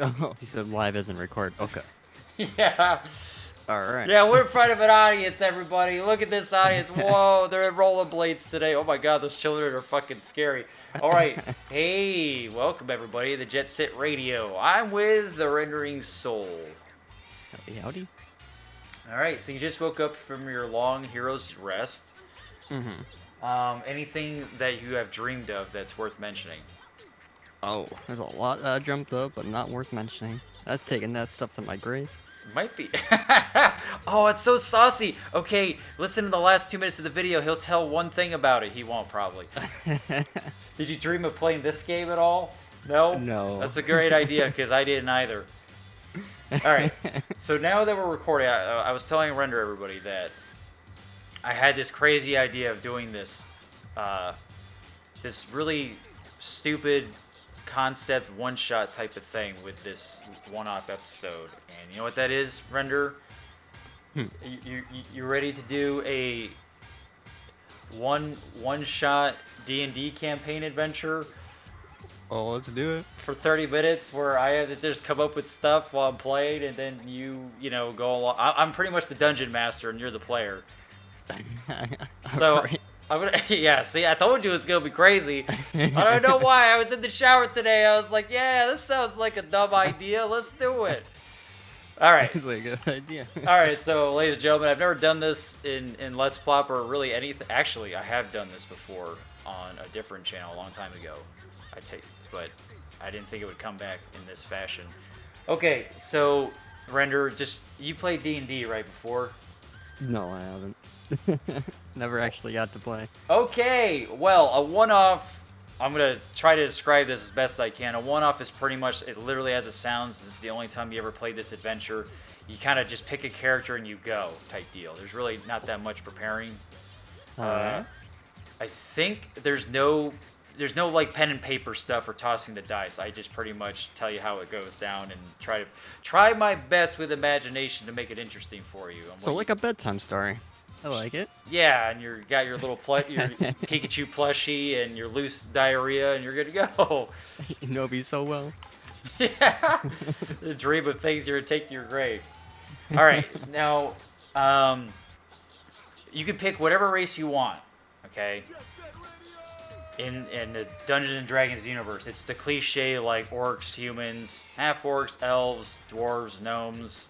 Oh, he said live isn't record. Okay. Yeah. All right. Yeah, we're in front of an audience, everybody. Look at this audience. Whoa, they're in rollerblades today. Oh my god, those children are fucking scary. All right. Hey, welcome everybody to Jet Set Radio. I'm with the Rendering Soul. Howdy, howdy. All right, so you just woke up from your long hero's rest. Anything that you have dreamed of that's worth mentioning? Oh, there's a lot I dreamt of, but not worth mentioning. I've taken that stuff to my grave. Might be. Oh, it's so saucy. Okay, listen to the last 2 minutes of the video. He'll tell one thing about it. He won't, probably. Did you dream of playing this game at all? No? No. That's a great idea, because I didn't either. Alright, so now that we're recording, I was telling Render everybody that I had this crazy idea of doing this, this really stupid concept one-shot type of thing with this one-off episode. And you know what that is, Render? You ready to do a one-shot D&D campaign adventure? Oh, let's do it. For 30 minutes where I have to just come up with stuff while I'm playing, and then you know, go along. I'm pretty much the dungeon master and you're the player. So, right. I'm gonna, yeah, see, I told you it was gonna be crazy. I don't know why. I was in the shower today. I was like, yeah, this sounds like a dumb idea. Let's do it. All right. It's like a good idea. All right, so, ladies and gentlemen, I've never done this in Let's Plop or really anything. Actually, I have done this before on a different channel a long time ago. But I didn't think it would come back in this fashion. Okay, so, Render, you played D&D right before? No, I haven't. Never actually got to play. Okay, well, a one-off, I'm going to try to describe this as best I can. A one-off is pretty much, it literally as it sounds, this is the only time you ever played this adventure. You kind of just pick a character and you go type deal. There's really not that much preparing. Alright. I think there's no like pen and paper stuff or tossing the dice. I just pretty much tell you how it goes down and try my best with imagination to make it interesting for you. So like a bedtime story. I like it. Yeah, and you got your little your Pikachu plushie and your loose diarrhea, and you're good to go. You know me so well. Yeah, the dream of things you're gonna take to your grave. All right, now you can pick whatever race you want. Okay. In the Dungeons and Dragons universe, it's the cliche like orcs, humans, half-orcs, elves, dwarves, gnomes,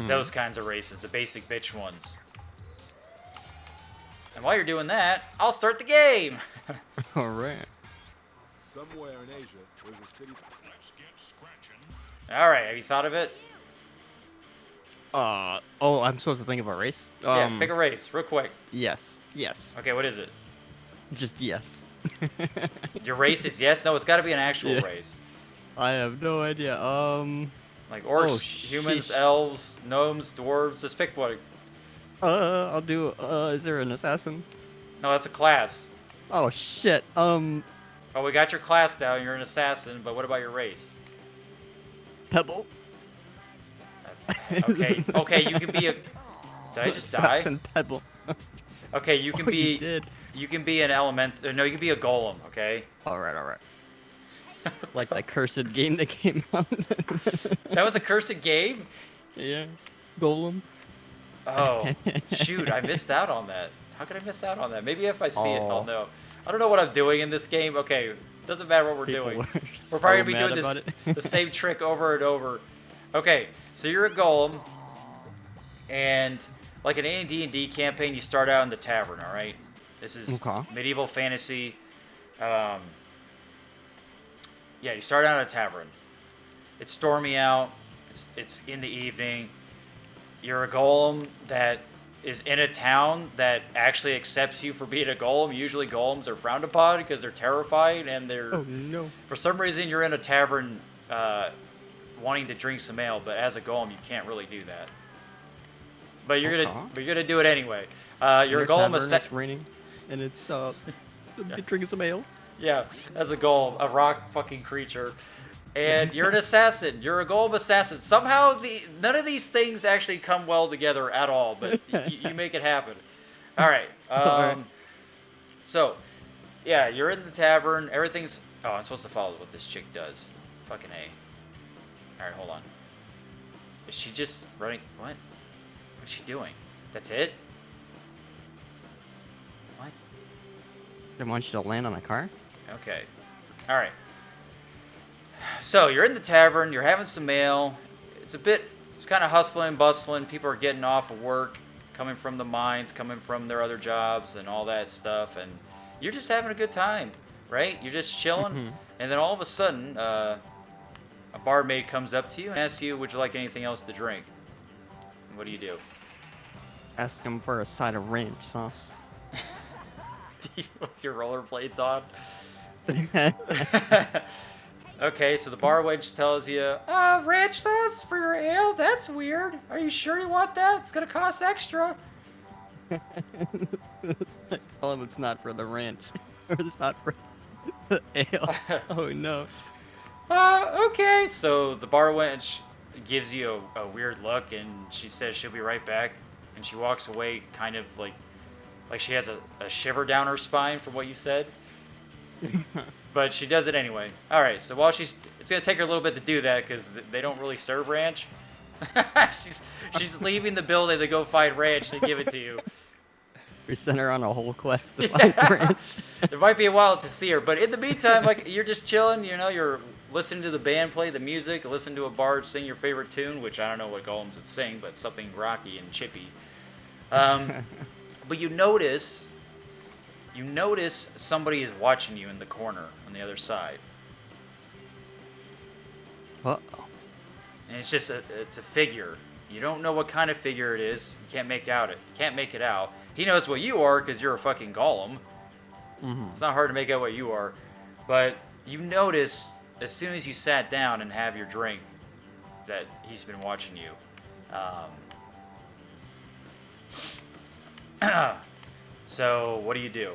those kinds of races, the basic bitch ones. And while you're doing that, I'll start the game! Alright. Somewhere in Asia, there's a city. Alright, have you thought of it? Oh, I'm supposed to think of a race? Yeah, pick a race, real quick. Yes. Yes. Okay, what is it? Just yes. Your race is yes? No, it's gotta be an actual race. I have no idea. Like orcs, humans, elves, gnomes, dwarves, just pick one. I'll do, is there an assassin? No, that's a class. Oh, shit. Oh, we got your class down, you're an assassin, but what about your race? Pebble. Okay, you can be a... Did I just assassin die? Pebble. Okay, you can be... You did. You can be an element... No, you can be a golem, okay? Alright. Like that cursed game that came out. That was a cursed game? Yeah. Golem. Oh, shoot, I missed out on that. How could I miss out on that? Maybe if I see it, I'll know. I don't know what I'm doing in this game. Okay, doesn't matter what we're doing. We're probably going to be doing the same trick over and over. Okay, so you're a golem, and like an AD&D campaign, you start out in the tavern, all right? This is medieval fantasy. Yeah, you start out in a tavern. It's stormy out. It's in the evening. You're a golem that is in a town that actually accepts you for being a golem. Usually golems are frowned upon because they're terrified and they're... Oh, no. For some reason, you're in a tavern wanting to drink some ale, but as a golem, you can't really do that. But you're gonna do it anyway. You're a golem. It's raining, and it's drinking some ale. Yeah, as a golem, a rock fucking creature. And you're an assassin. You're a golem assassin. Somehow, none of these things actually come well together at all, but you make it happen. All right. So, yeah, you're in the tavern. Everything's... Oh, I'm supposed to follow what this chick does. Fucking A. Alright, hold on. Is she just running? What? What's she doing? That's it? What? They want you to land on a car? Okay. Alright. So, you're in the tavern, you're having some ale. It's kind of hustling, bustling. People are getting off of work, coming from the mines, coming from their other jobs, and all that stuff. And you're just having a good time, right? You're just chilling. And then all of a sudden, a barmaid comes up to you and asks you, would you like anything else to drink? And what do you do? Ask them for a side of ranch sauce. With your rollerblades on? Okay, so the bar wench tells you, ranch sauce for your ale? That's weird. Are you sure you want that? It's gonna cost extra. Tell them it's not for the ranch. Or it's not for the ale. Oh no. Okay. So the bar wench gives you a weird look, and she says she'll be right back. And she walks away kind of like she has a shiver down her spine from what you said. But she does it anyway. All right, so while it's gonna take her a little bit to do that because they don't really serve ranch. she's leaving the building to go find ranch to give it to you. We sent her on a whole quest to find ranch. It might be a while to see her, but in the meantime, like you're just chilling. You know, you're listening to the band play the music, listening to a bard sing your favorite tune, which I don't know what Golems would sing, but something rocky and chippy. But you notice somebody is watching you in the corner on the other side. Uh-oh. And it's just it's a figure. You don't know what kind of figure it is. You can't make it out. He knows what you are because you're a fucking golem. It's not hard to make out what you are. But you notice as soon as you sat down and have your drink that he's been watching you. So what do you do?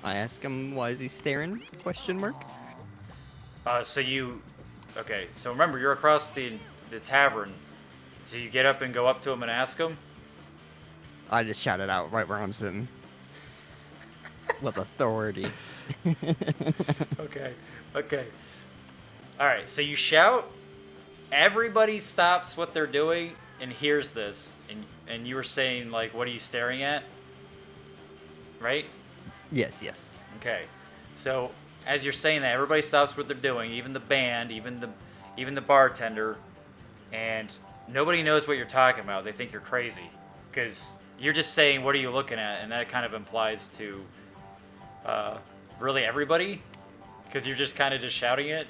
I ask him, why is he staring? Question mark. Okay, so remember, you're across the tavern. So you get up and go up to him and ask him? I just shout it out right where I'm sitting. With authority. Okay. Alright, so you shout. Everybody stops what they're doing and hears this. And you were saying, like, what are you staring at? Right? Yes. Okay. So as you're saying that, everybody stops what they're doing, even the band, even the bartender, and nobody knows what you're talking about. They think you're crazy because you're just saying, "What are you looking at?" And that kind of implies to really everybody because you're just kind of just shouting it.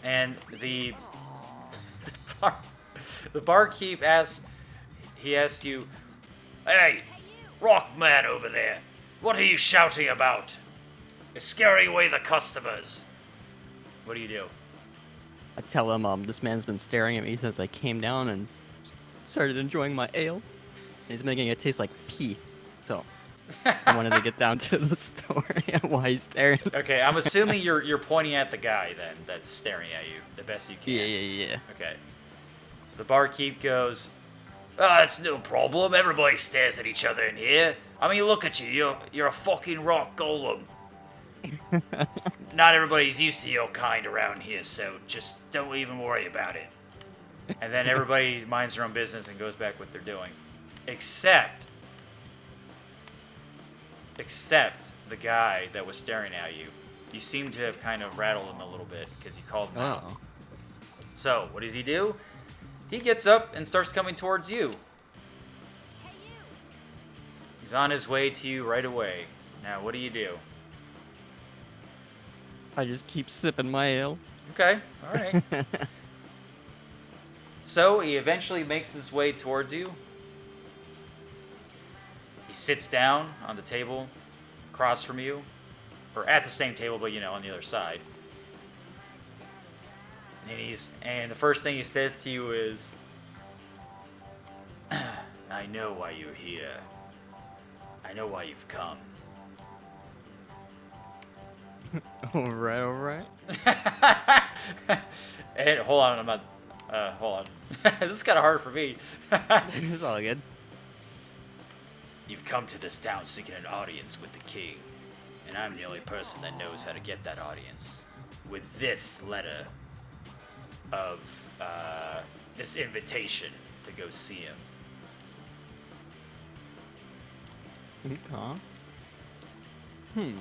And the barkeep asks you, "Hey, rock man over there, what are you shouting about? It's scaring away the customers." What do you do? I tell him, this man's been staring at me since I came down and started enjoying my ale. He's making it taste like pee. So I wanted to get down to the story and why he's staring. Okay, I'm assuming you're pointing at the guy then that's staring at you the best you can. Yeah. Okay. So the barkeep goes, "Oh, it's no problem. Everybody stares at each other in here. I mean, look at you. You're a fucking rock golem. Not everybody's used to your kind around here, so just don't even worry about it." And then everybody minds their own business and goes back what they're doing. Except the guy that was staring at you. You seem to have kind of rattled him a little bit because you called him out. Oh. So, what does he do? He gets up and starts coming towards you. He's on his way to you right away. Now, what do you do? I just keep sipping my ale. Okay, all right. So, he eventually makes his way towards you. He sits down on the table across from you. Or at the same table, but, on the other side. And the first thing he says to you is, "I know why you're here. I know why you've come." All right. And hold on, hold on. This is kind of hard for me. It's all good. "You've come to this town seeking an audience with the king. and I'm the only person that knows how to get that audience. With this letter of this invitation to go see him. Okay.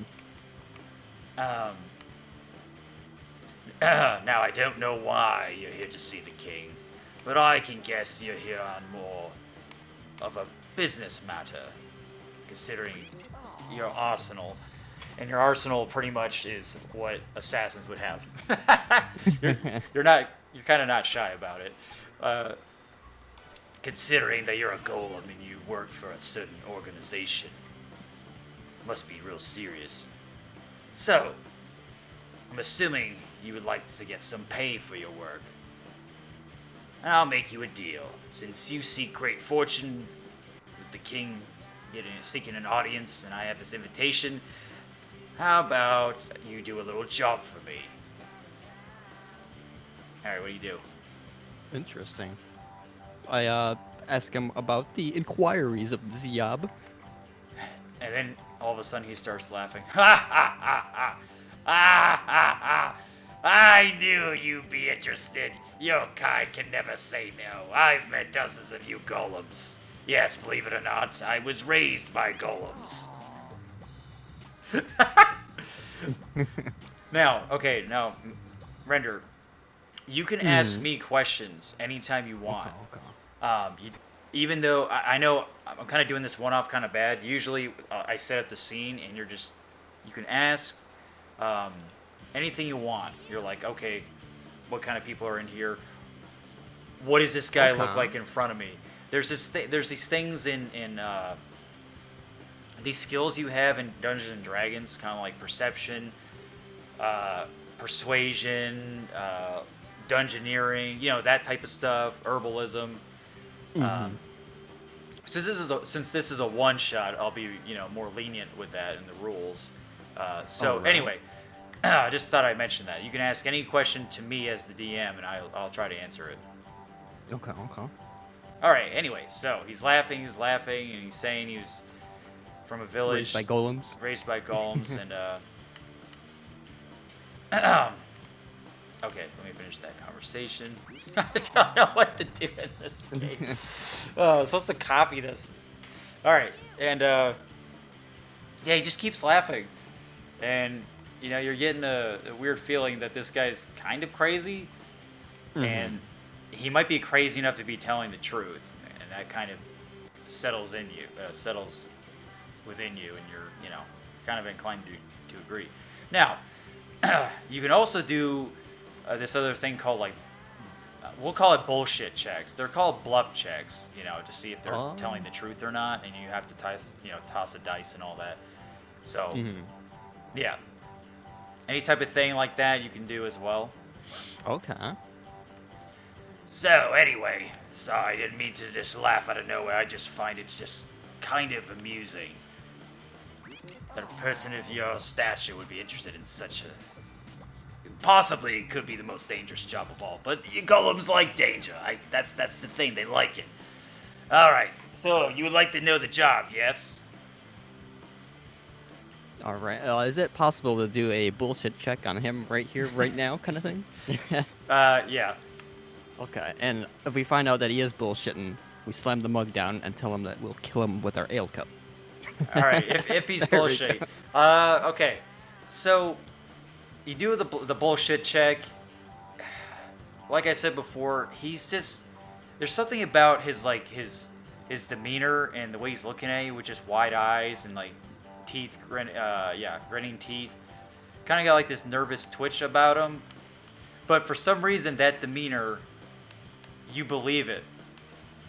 Now, I don't know why you're here to see the king, but I can guess you're here on more of a business matter, considering your arsenal. And your arsenal pretty much is what assassins would have. You're kind of not shy about it. Considering that you're a golem and you work for a certain organization. Must be real serious. So, I'm assuming you would like to get some pay for your work. I'll make you a deal. Since you seek great fortune with the king seeking an audience and I have this invitation, how about you do a little job for me? Alright, what do you do? Interesting. I ask him about the inquiries of the job. And then all of a sudden he starts laughing. Ha ha ha ha! Ah ha ha! I knew you'd be interested. Your kind can never say no. I've met dozens of you golems. Yes, believe it or not, I was raised by golems. Now, Render, you can ask me questions anytime you want. Okay. Even though I know I'm kind of doing this one-off kind of bad. Usually I set up the scene and you can ask anything you want. You're like, okay, what kind of people are in here? What does this guy look like in front of me? There's these things in these skills you have in Dungeons and Dragons, kind of like perception, persuasion, dungeoneering, that type of stuff, herbalism. Since this is a one shot, I'll be more lenient with that in the rules. Anyway, I just thought I'd mention that. You can ask any question to me as the DM, and I'll try to answer it. Okay. All right. Anyway, so he's laughing, and he's saying he was from a village Raised by golems. and okay, let me finish that conversation. I don't know what to do in this game. I'm supposed to copy this. All right, and he just keeps laughing, and you're getting a weird feeling that this guy's kind of crazy, and he might be crazy enough to be telling the truth, and that kind of settles within you, and you're kind of inclined to agree. Now, you can also do this other thing called we'll call it bullshit checks. They're called bluff checks, to see if they're telling the truth or not, and you have to toss a dice and all that. So, yeah, any type of thing like that you can do as well. Okay. So anyway, sorry, I didn't mean to just laugh out of nowhere. I just find it just kind of amusing that a person of your stature would be interested in such a possibly could be the most dangerous job of all. But golems like danger. That's the thing. They like it. All right. So you would like to know the job, yes? All right. Is it possible to do a bullshit check on him right here, right now, kind of thing? Yeah. Okay. And if we find out that he is bullshitting, we slam the mug down and tell him that we'll kill him with our ale cup. All right. If he's bullshitting. Okay. So you do the bullshit check. Like I said before, he's just there's something about his demeanor and the way he's looking at you with just wide eyes and teeth, grinning teeth. Kind of got this nervous twitch about him. But for some reason, that demeanor, you believe it.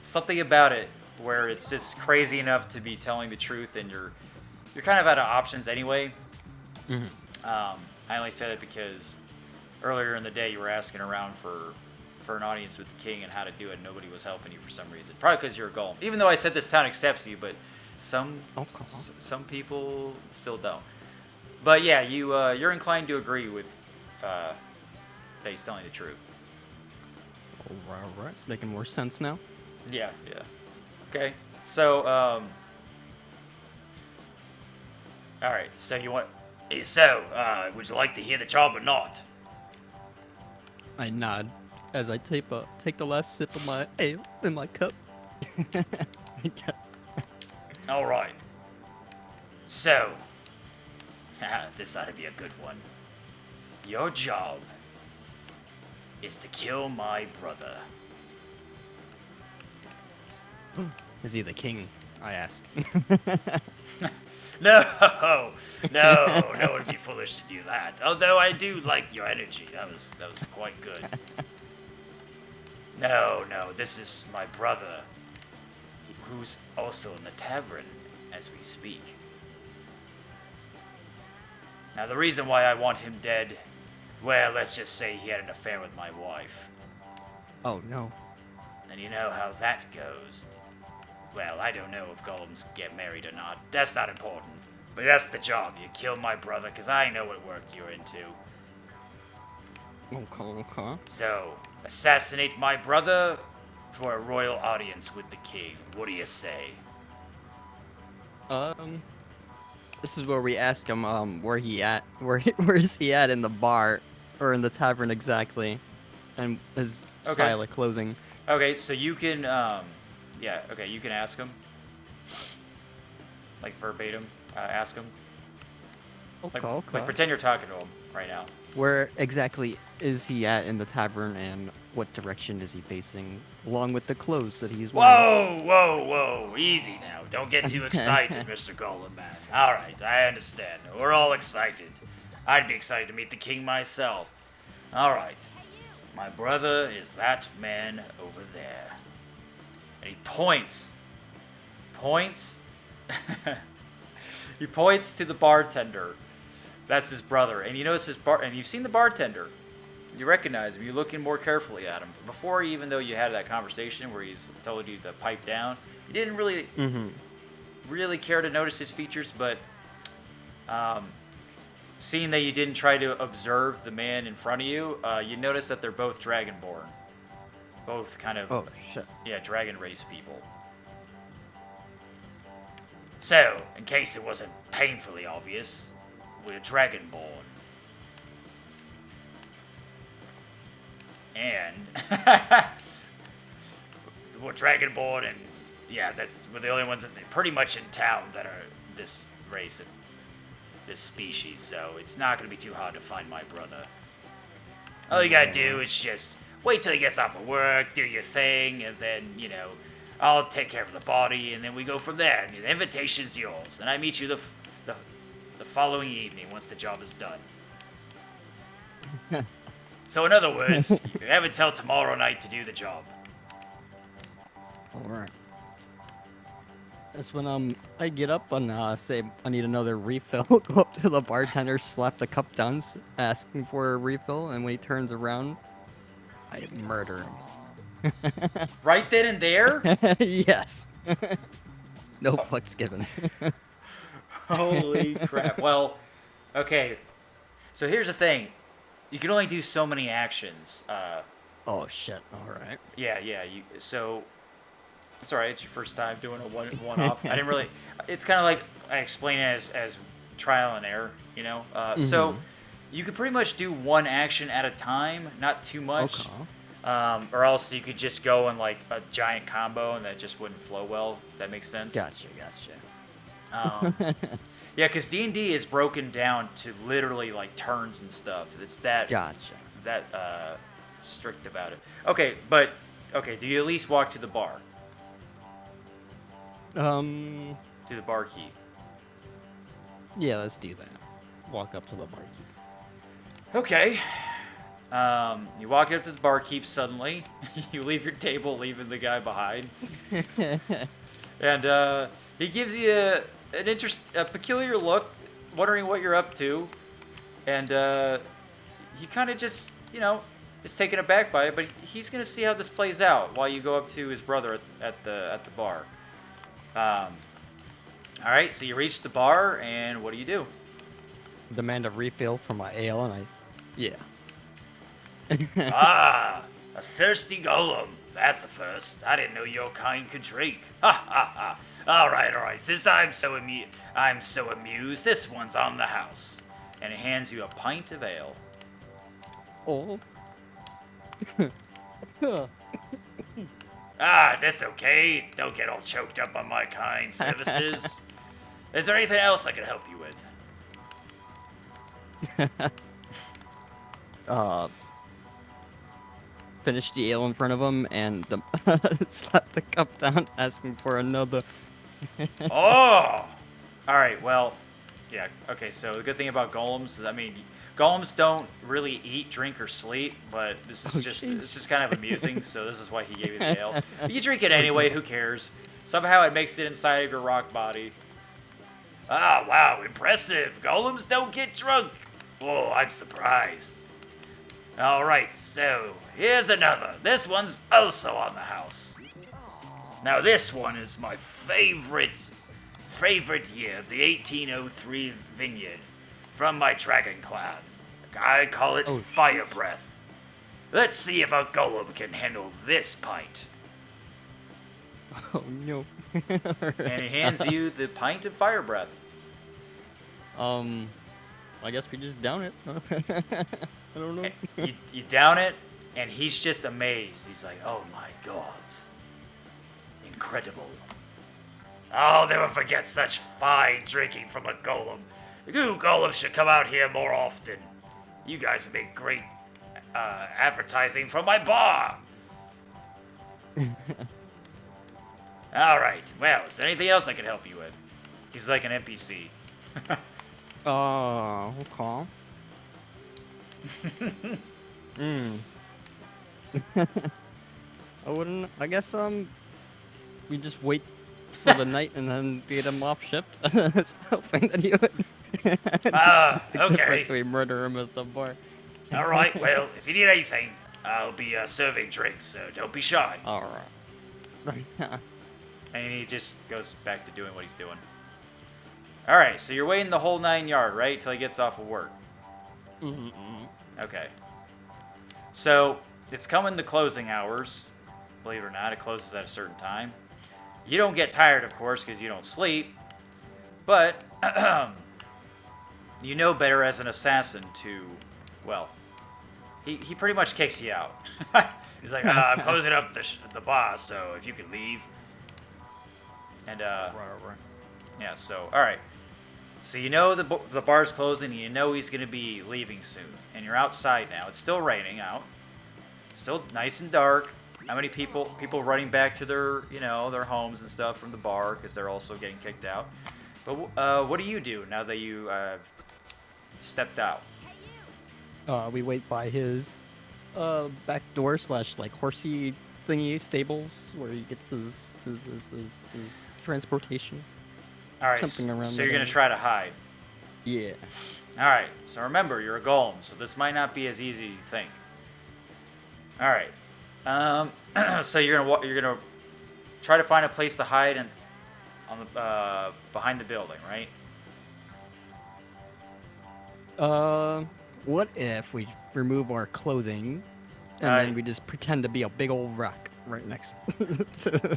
Something about it where it's just crazy enough to be telling the truth, and you're kind of out of options anyway. I only say that because earlier in the day you were asking around for an audience with the king and how to do it, and nobody was helping you for some reason. Probably because you're a golem. Even though I said this town accepts you, but some people still don't. But yeah, you're inclined to agree with that he's telling the truth. All right. It's making more sense now. Yeah. Okay. So, all right. So you want So, would you like to hear the job or not? I nod as I take the last sip of my ale in my cup. All right. So, this ought to be a good one. Your job is to kill my brother. Is he the king? I ask. No, no, it would be foolish to do that. Although I do like your energy. That was quite good. No, this is my brother, who's also in the tavern as we speak. Now, the reason why I want him dead, well, let's just say he had an affair with my wife. Oh, no. And you know how that goes. Well, I don't know if golems get married or not. That's not important. But that's the job. You kill my brother, because I know what work you're into. Okay. So, assassinate my brother for a royal audience with the king. What do you say? This is where we ask him, where is he at in the bar, or in the tavern exactly, and his style of clothing. Okay, so you can, you can ask him. Like, verbatim, ask him. Okay. Like, pretend you're talking to him right now. Where exactly is he at in the tavern, and what direction is he facing, along with the clothes that he's wearing? Whoa, easy now. Don't get too excited, Mr. Golem Man. Alright, I understand. We're all excited. I'd be excited to meet the king myself. Alright. My brother is that man over there. And he points. He points to the bartender. That's his brother. And you notice and you've seen the bartender. You recognize him. You're looking more carefully at him. Before, even though you had that conversation where he's told you to pipe down, you didn't really care to notice his features, but seeing that you didn't try to observe the man in front of you, you notice that they're both dragonborn. Both kind of, oh, shit. Yeah, dragon race people. So, in case it wasn't painfully obvious, we're dragonborn. And we're dragonborn, and yeah, we're the only ones pretty much in town that are this race and this species, so it's not going to be too hard to find my brother. All you gotta do is just wait till he gets off of work, do your thing, and then, I'll take care of the body, and then we go from there. And the invitation's yours, and I meet you the following evening once the job is done. So in other words, you have until tomorrow night to do the job. Alright. That's when I get up and say I need another refill. Go up to the bartender, slap the cup down, asking for a refill, and when he turns around, I murder him. Right then and there? Yes. No fucks given. Holy crap. Well, okay. So here's the thing. You can only do so many actions. Oh shit! All right. Yeah. So it's all right. It's your first time doing a one-off. I didn't really. It's kind of like I explain it as trial and error. So you could pretty much do one action at a time, not too much. Okay. Or else you could just go in like a giant combo, and that just wouldn't flow well. If that makes sense. Gotcha. Yeah, because D&D is broken down to literally like turns and stuff. It's that strict about it. Okay, do you at least walk to the bar? To the barkeep. Yeah, let's do that. Walk up to the barkeep. Okay. You walk up to the barkeep suddenly. You leave your table, leaving the guy behind. And he gives you a peculiar look, wondering what you're up to. And he kind of just, is taken aback by it, but he's going to see how this plays out while you go up to his brother at the bar. All right, so you reach the bar, and what do? Demand a refill for my ale, and yeah. Ah, a thirsty golem. That's a first. I didn't know your kind could drink. Ha ha ha. All right. Since I'm so amused, this one's on the house. And he hands you a pint of ale. Oh. Ah, that's okay. Don't get all choked up on my kind services. Is there anything else I can help you with? Finish the ale in front of him and slap the cup down, asking for another. Oh! Alright, well, yeah, okay, so the good thing about golems is, I mean, golems don't really eat, drink, or sleep, but this is it's just kind of amusing, so this is why he gave you the ale. But you drink it anyway, who cares? Somehow it makes it inside of your rock body. Ah, wow, impressive. Golems don't get drunk. Oh, I'm surprised. Alright, so here's another. This one's also on the house. Now this one is my favorite year of the 1803 vineyard from my dragon clan. I call it Fire Breath. Let's see if a golem can handle this pint. Oh no. And he hands you the pint of Fire Breath. I guess we just down it. I don't know. You down it, and he's just amazed. He's like, oh my gods. Incredible. I'll never forget such fine drinking from a golem. You golems should come out here more often. You guys would make great advertising for my bar. Alright, well, is there anything else I can help you with? He's like an NPC. Okay. I guess, we just wait for the night and then get him off shipped. Hoping that he would. Okay. So we murder him at the bar. Alright, well, if you need anything, I'll be serving drinks, so don't be shy. Alright. And he just goes back to doing what he's doing. Alright, so you're waiting the whole 9 yards, right? Till he gets off of work. Okay. So, it's coming to closing hours. Believe it or not, it closes at a certain time. You don't get tired, of course, because you don't sleep. But, you know better as an assassin to, well, he pretty much kicks you out. He's like, I'm closing up the bar, so if you could leave. And, Right. yeah, so, alright. So you know the bar's closing, and you know he's going to be leaving soon. And you're outside now. It's still raining out. Still nice and dark. How many people running back to their, their homes and stuff from the bar because they're also getting kicked out. But what do you do now that you have stepped out? We wait by his back door / like horsey thingy stables where he gets his transportation. All right, Something around so that you're going to area. try to hide. Yeah. All right, so remember, you're a golem, so this might not be as easy as you think. All right, so you're gonna try to find a place to hide on the behind the building, right? What if we remove our clothing and then we just pretend to be a big old rock right next to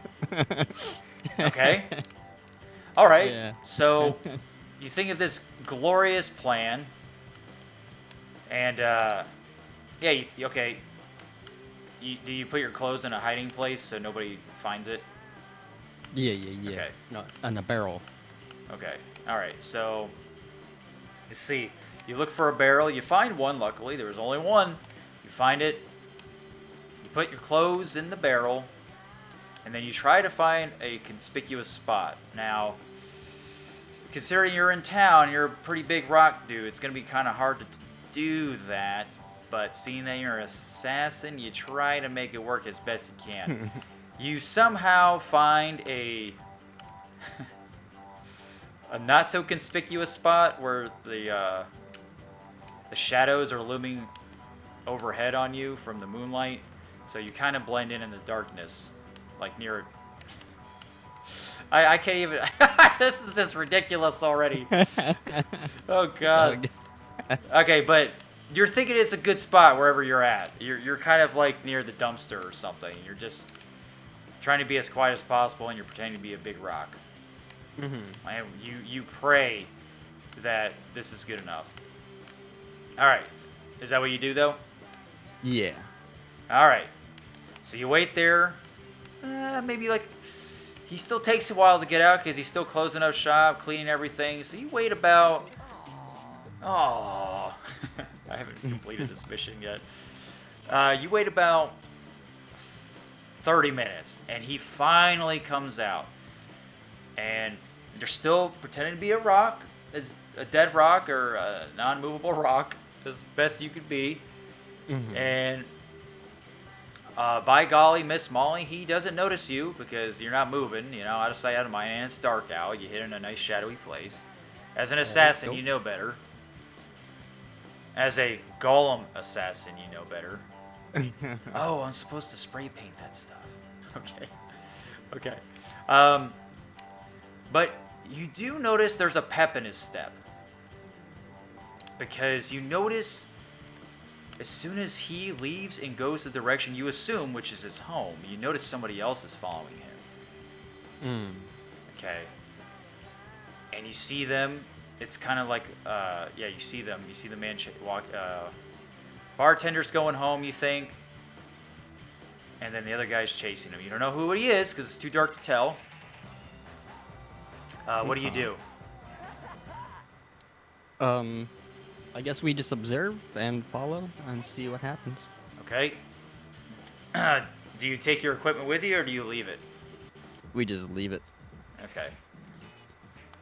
Okay. All right. Yeah. So you think of this glorious plan, and yeah, okay. Do you put your clothes in a hiding place so nobody finds it? Yeah. Okay. No, on a barrel. Okay. All right. So you see, you look for a barrel. You find one. Luckily, there was only one. You find it. You put your clothes in the barrel, and then you try to find a conspicuous spot. Now, considering you're in town, you're a pretty big rock dude. It's gonna be kind of hard to do that. But seeing that you're an assassin, you try to make it work as best you can. You somehow find a not so conspicuous spot where the shadows are looming overhead on you from the moonlight, so you kind of blend in the darkness, like near. I can't even. This is just ridiculous already. Oh God. Okay, but you're thinking it's a good spot wherever you're at. You're kind of like near the dumpster or something. You're just trying to be as quiet as possible, and you're pretending to be a big rock. Mm-hmm. And you pray that this is good enough. All right. Is that what you do, though? Yeah. All right. So you wait there. Maybe like... He still takes a while to get out because he's still closing up shop, cleaning everything. So you wait about... Oh, I haven't completed this mission yet. You wait about 30 minutes, and he finally comes out. And they're still pretending to be a rock, as a dead rock or a non-movable rock, as best you could be. Mm-hmm. And by golly, Miss Molly, he doesn't notice you because you're not moving, out of sight, out of mind, and it's dark out. You hit in a nice shadowy place. As an assassin, you know better. As a golem assassin, you know better. Oh, I'm supposed to spray paint that stuff. Okay. But you do notice there's a pep in his step. Because you notice as soon as he leaves and goes the direction you assume, which is his home, you notice somebody else is following him. Okay. And you see them. It's kind of like, you see them. You see the man walk. Bartender's going home, you think. And then the other guy's chasing him. You don't know who he is because it's too dark to tell. What do you do? I guess we just observe and follow and see what happens. Okay. Do you take your equipment with you or do you leave it? We just leave it. Okay.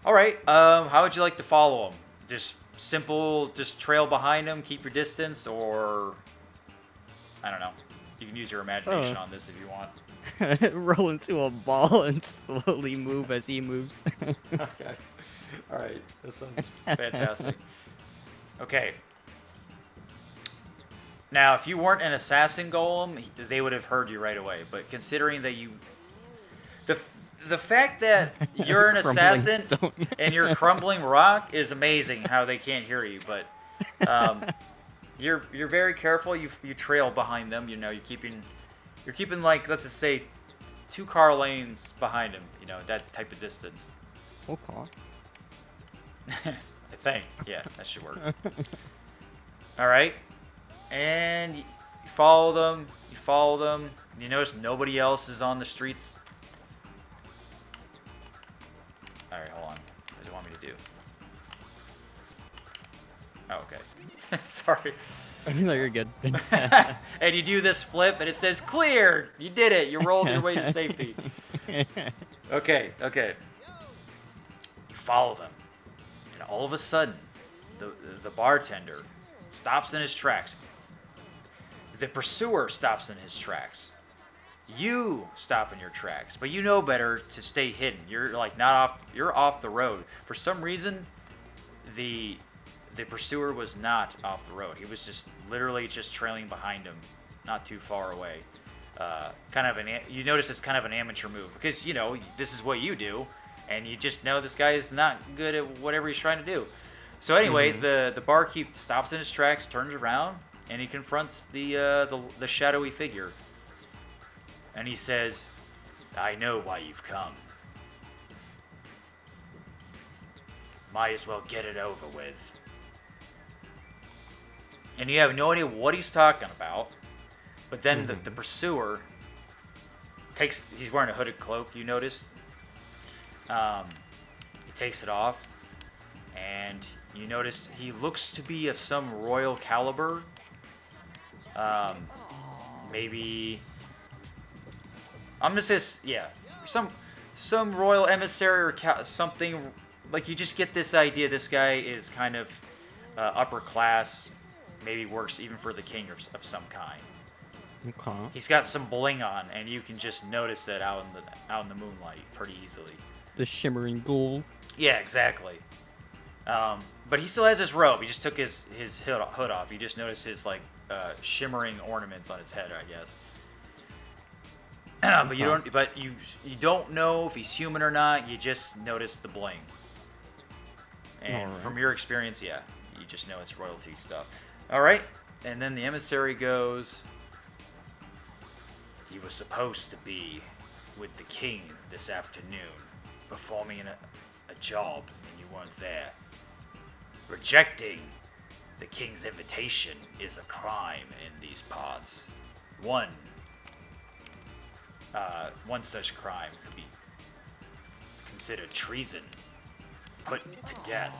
All right. How would you like to follow him? Just simple, just trail behind him, keep your distance, or I don't know. You can use your imagination on this if you want. Roll into a ball and slowly move as he moves. Okay. All right. That sounds fantastic. Okay. Now, if you weren't an assassin golem, they would have heard you right away. But considering that the fact that you're an assassin and you're crumbling rock is amazing. How they can't hear you, but you're very careful. You trail behind them. You're keeping like, let's just say 2 car lanes behind him. That type of distance. Okay. I think. Yeah, that should work. All right. And you follow them. You notice nobody else is on the streets. All right, hold on. What does it want me to do? Oh, okay. Sorry. No, you're good. And you do this flip, and it says clear. You did it. You rolled your way to safety. Okay. You follow them. And all of a sudden, the bartender stops in his tracks. The pursuer stops in his tracks. You stop in your tracks, but you know better to stay hidden. You're like not off. You're off the road. For some reason, the pursuer was not off the road. He was just literally just trailing behind him, not too far away. You notice it's kind of an amateur move because this is what you do, and you just know this guy is not good at whatever he's trying to do. So anyway, the barkeep stops in his tracks, turns around, and he confronts the shadowy figure. And he says, "I know why you've come. Might as well get it over with." And you have no idea what he's talking about. But then the pursuer he's wearing a hooded cloak, you notice. He takes it off. And you notice he looks to be of some royal caliber. Maybe... I'm just some royal emissary or something. Like, you just get this idea this guy is kind of upper class, maybe works even for the king of some kind. Okay. He's got some bling on, and you can just notice it out in the moonlight pretty easily. The shimmering gold. Yeah, exactly. But he still has his robe. He just took his hood off. You just notice his shimmering ornaments on his head, I guess. But you don't know if he's human or not. You just notice the bling. And from your experience, yeah, you just know it's royalty stuff. All right, and then the emissary goes, "You were supposed to be with the king this afternoon, performing a job, and you weren't there. Rejecting the king's invitation is a crime in these parts. One such crime could be considered treason, put to death.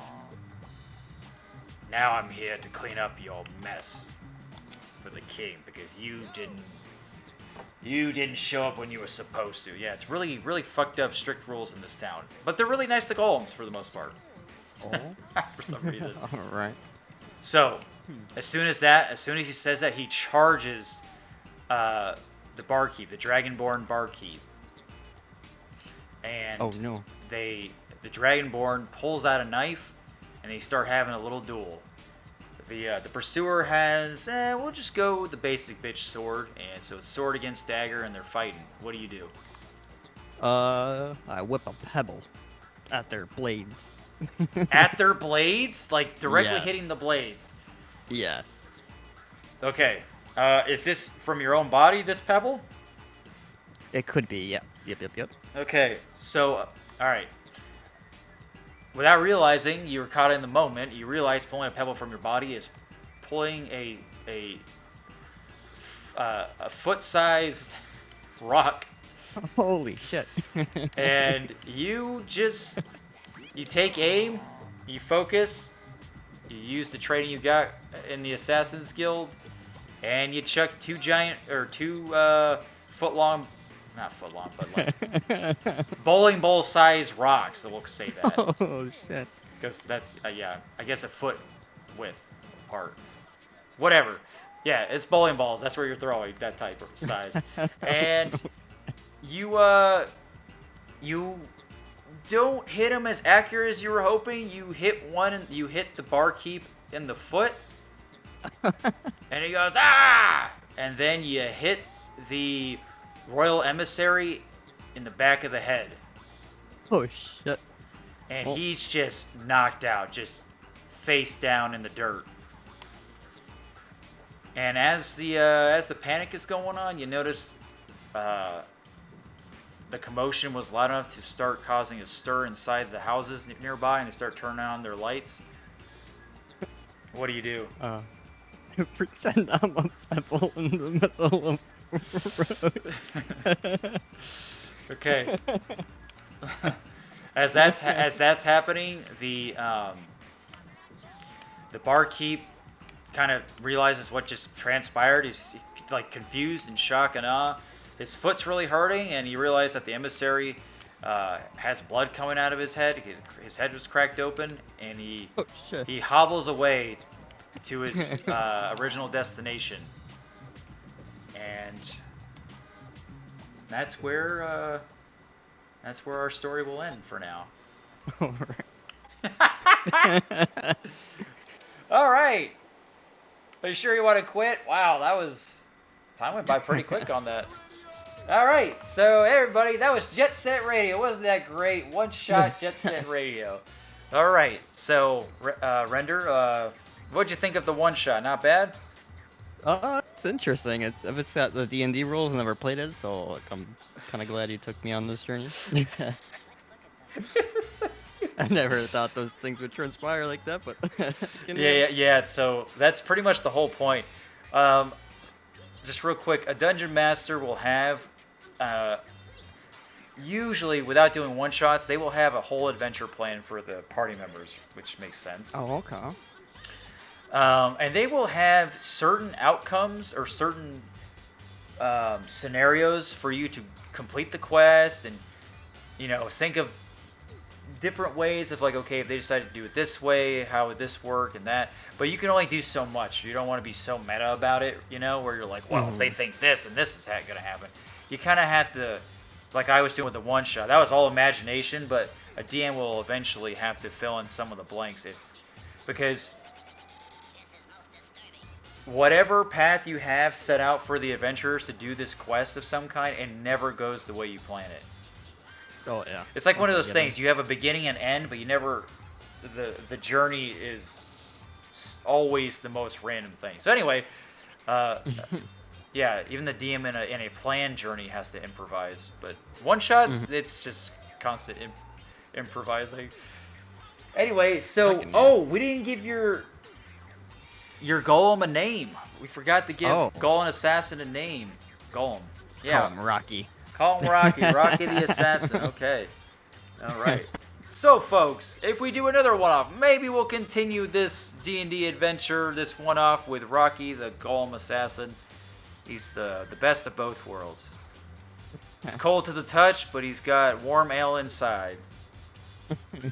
Now I'm here to clean up your mess for the king because you didn't show up when you were supposed to. Yeah, it's really, really fucked up strict rules in this town. But they're really nice to golems for the most part. Oh. For some reason. All right. So, as soon as he says that, he charges the barkeep, the Dragonborn barkeep. And oh no. The Dragonborn pulls out a knife, and they start having a little duel. The pursuer has, we'll just go with the basic bitch sword, and so it's sword against dagger, and they're fighting. What do you do? I whip a pebble at their blades. At their blades? Like, directly Yes. hitting the blades? Yes. Okay. Is this from your own body, this pebble? It could be, yeah. Yep. Okay, so, alright. Without realizing, you were caught in the moment, you realize pulling a pebble from your body is pulling a foot-sized rock. Holy shit. And you take aim, you focus, you use the training you got in the Assassin's Guild, and you chuck two foot-long, not foot-long, but like bowling ball-sized rocks, we'll say that. Oh shit. Because that's, yeah, I guess a foot width apart. Whatever. Yeah, it's bowling balls. That's where you're throwing, that type of size. And you don't hit him as accurate as you were hoping. You hit one, and you hit the barkeep in the foot. And he goes, ah! And then you hit the royal emissary in the back of the head. Oh shit. And he's just knocked out, just face down in the dirt. And as the panic is going on, you notice the commotion was loud enough to start causing a stir inside the houses nearby, and they start turning on their lights. What do you do? Pretend I'm a pebble in the middle of the road. Okay. As that's happening, the barkeep kind of realizes what just transpired. He's like confused and shock and awe. His foot's really hurting, and he realized that the emissary has blood coming out of his head. His head was cracked open, and he hobbles away to his original destination. And that's where our story will end for now. All right. Are you sure you want to quit? Wow, time went by pretty quick on that. All right, so everybody, that was Jet Set Radio. Wasn't that great? One-shot Jet Set Radio. All right, so Render, what'd you think of the one-shot? Not bad? It's interesting. It's got the D&D rules. I never played it, so like, I'm kind of glad you took me on this journey. I never thought those things would transpire like that, but yeah. So that's pretty much the whole point. Just real quick, a dungeon master will have, usually without doing one shots, they will have a whole adventure plan for the party members, which makes sense. Oh, okay. And they will have certain outcomes or certain scenarios for you to complete the quest, and think of different ways of like, okay, if they decided to do it this way, how would this work and that. But you can only do so much. You don't want to be so meta about it, where you're like, well, if they think this and this is going to happen. You kind of have to, like I was doing with the one shot. That was all imagination, but a DM will eventually have to fill in some of the blanks because whatever path you have set out for the adventurers to do this quest of some kind, it never goes the way you plan it. Oh yeah. It's like one of those things. You have a beginning and end, but you never. The journey is always the most random thing. So anyway, yeah, even the DM in a planned journey has to improvise. But one shots, it's just constant improvising. Anyway, so we didn't give your your Golem a name. We forgot to give Oh. Golem Assassin a name. Golem. Yeah. Call him Rocky. Call him Rocky. Rocky the Assassin. Okay. All right. So, folks, if we do another one-off, maybe we'll continue this D&D adventure, this one-off with Rocky the Golem Assassin. He's the best of both worlds. He's cold to the touch, but he's got warm ale inside.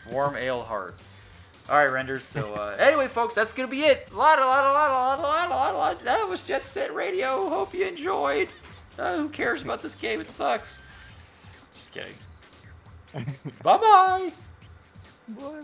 Warm ale heart. All right, Renders. So, anyway, folks, that's going to be it. That was Jet Set Radio. Hope you enjoyed. Who cares about this game? It sucks. Just kidding. Bye-bye. Boy.